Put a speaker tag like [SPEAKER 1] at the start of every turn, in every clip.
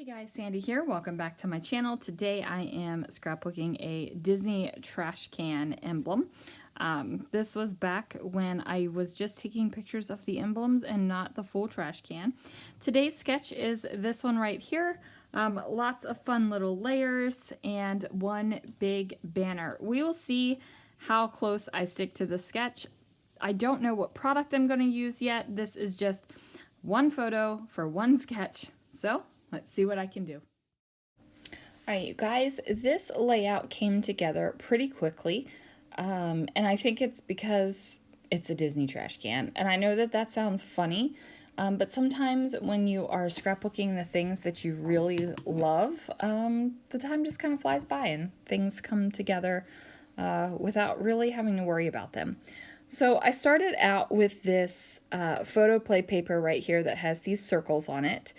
[SPEAKER 1] Hey guys, Sandy here. Welcome back to my channel. Today I am scrapbooking a Disney trash can emblem. This was back when I was just taking pictures of the emblems and not the full trash can. Today's sketch is this one right here. Lots of fun little layers and one big banner. We will see how close I stick to the sketch. I don't know what product I'm going to use yet. This is just one photo for one sketch. So let's see what I can do. All right, you guys, this layout came together pretty quickly, and I think it's because it's a Disney trash can. And I know that that sounds funny, but sometimes when you are scrapbooking the things that you really love, the time just kind of flies by and things come together without really having to worry about them. So I started out with this photo play paper right here that has these circles on it.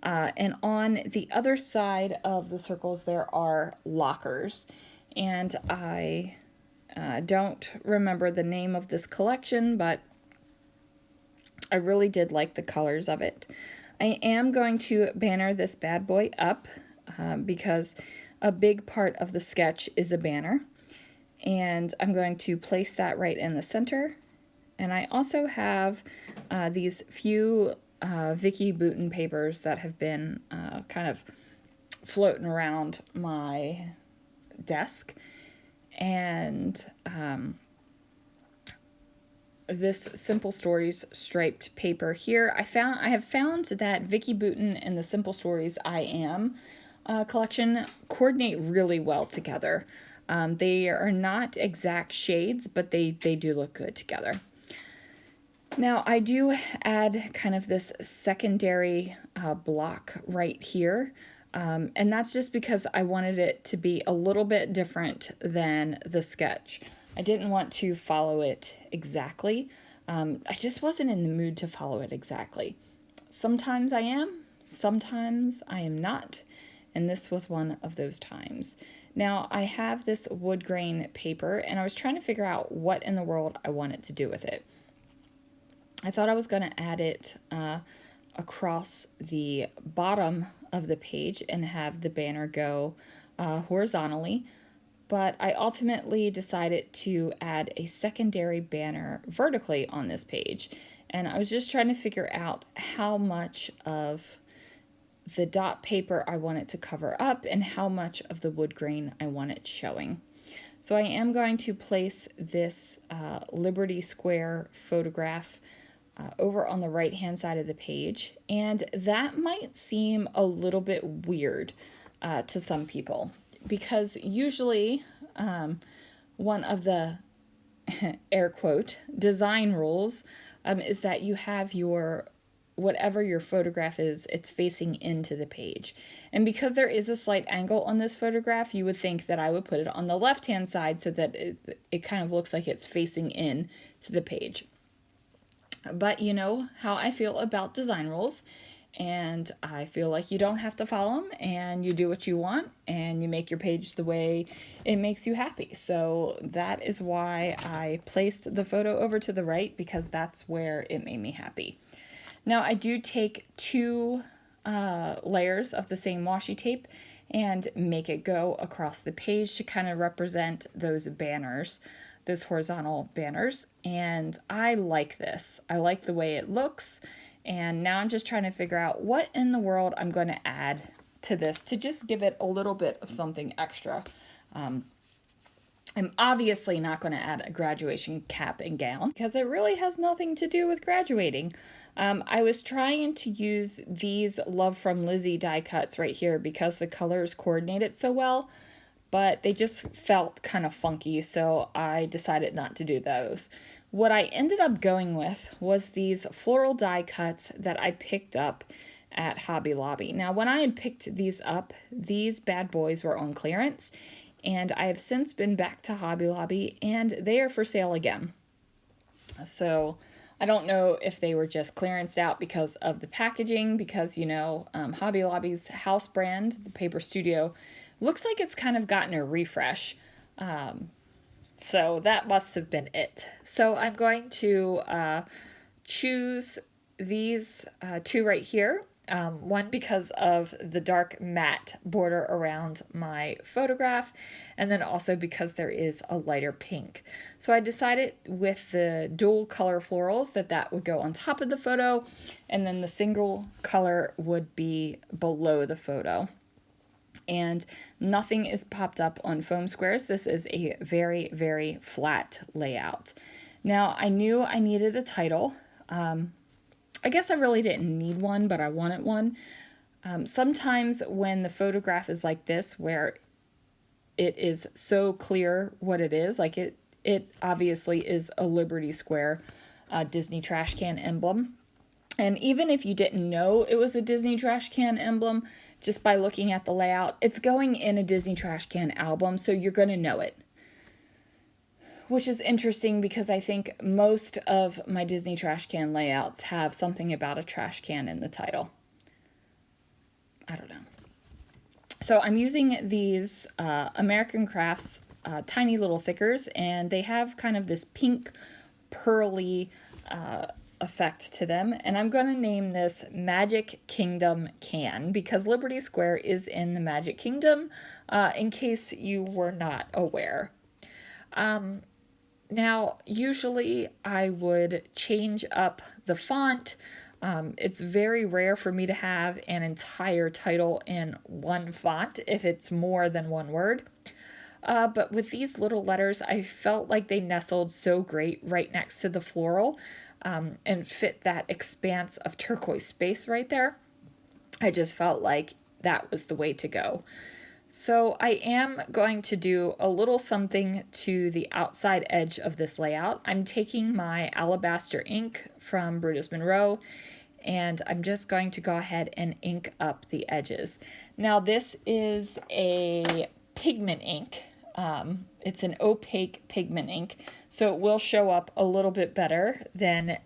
[SPEAKER 1] And on the other side of the circles, there are lockers. And I don't remember the name of this collection, but I really did like the colors of it. I am going to banner this bad boy up because a big part of the sketch is a banner. And I'm going to place that right in the center. And I also have these few Vicki Boutin papers that have been kind of floating around my desk. And this Simple Stories striped paper here, I have found that Vicki Boutin and the Simple Stories I Am collection coordinate really well together. They are not exact shades, but they do look good together. Now I do add kind of this secondary block right here, and that's just because I wanted it to be a little bit different than the sketch. I didn't want to follow it exactly. I just wasn't in the mood to follow it exactly. Sometimes I am, sometimes I am not, and this was one of those times. Now I have this wood grain paper, and I was trying to figure out what in the world I wanted to do with it. I thought I was going to add it across the bottom of the page and have the banner go horizontally, but I ultimately decided to add a secondary banner vertically on this page. And I was just trying to figure out how much of the dot paper I want it to cover up and how much of the wood grain I want it showing. So I am going to place this Liberty Square photograph over on the right hand side of the page, and that might seem a little bit weird to some people, because usually one of the air quote design rules is that you have your whatever your photograph is, it's facing into the page. And because there is a slight angle on this photograph, you would think that I would put it on the left hand side so that it kind of looks like it's facing in to the page. But you know how I feel about design rules, and I feel like you don't have to follow them, and you do what you want, and you make your page the way it makes you happy. So that is why I placed the photo over to the right, because that's where it made me happy. Now I do take two layers of the same washi tape and make it go across the page to kind of represent those banners, those horizontal banners, and I like this. I like the way it looks, and now I'm just trying to figure out what in the world I'm going to add to this to just give it a little bit of something extra. I'm obviously not going to add a graduation cap and gown because it really has nothing to do with graduating. I was trying to use these Love from Lizzie die cuts right here because the colors coordinated so well, but they just felt kind of funky, so I decided not to do those. What I ended up going with was these floral die cuts that I picked up at Hobby Lobby. Now, when I had picked these up, these bad boys were on clearance, and I have since been back to Hobby Lobby, and they are for sale again. So I don't know if they were just clearanced out because of the packaging, because, you know, Hobby Lobby's house brand, the Paper Studio, looks like it's kind of gotten a refresh. So that must have been it. So I'm going to choose these two right here One, because of the dark matte border around my photograph, and then also because there is a lighter pink. So I decided with the dual color florals that would go on top of the photo, and then the single color would be below the photo. And nothing is popped up on foam squares. This is a very, very flat layout. Now, I knew I needed a title. I guess I really didn't need one, but I wanted one. Sometimes when the photograph is like this, where it is so clear what it is, like it obviously is a Liberty Square Disney trash can emblem. And even if you didn't know it was a Disney trash can emblem, just by looking at the layout, it's going in a Disney trash can album, so you're going to know it. Which is interesting because I think most of my Disney trash can layouts have something about a trash can in the title. I don't know. So I'm using these American Crafts tiny little thickers, and they have kind of this pink pearly effect to them. And I'm going to name this Magic Kingdom Can because Liberty Square is in the Magic Kingdom, in case you were not aware. Now, usually I would change up the font. It's very rare for me to have an entire title in one font if it's more than one word. But with these little letters, I felt like they nestled so great right next to the floral and fit that expanse of turquoise space right there. I just felt like that was the way to go. So I am going to do a little something to the outside edge of this layout. I'm taking my alabaster ink from Brutus Monroe, and I'm just going to go ahead and ink up the edges. Now this is a pigment ink. It's an opaque pigment ink, so it will show up a little bit better than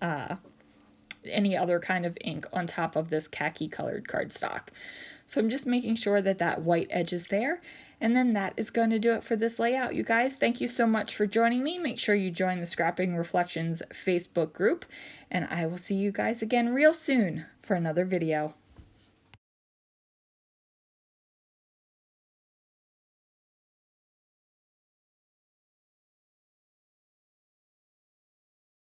[SPEAKER 1] any other kind of ink on top of this khaki colored cardstock. So I'm just making sure that that white edge is there. And then that is going to do it for this layout, you guys. Thank you so much for joining me. Make sure you join the Scrapping Reflections Facebook group. And I will see you guys again real soon for another video.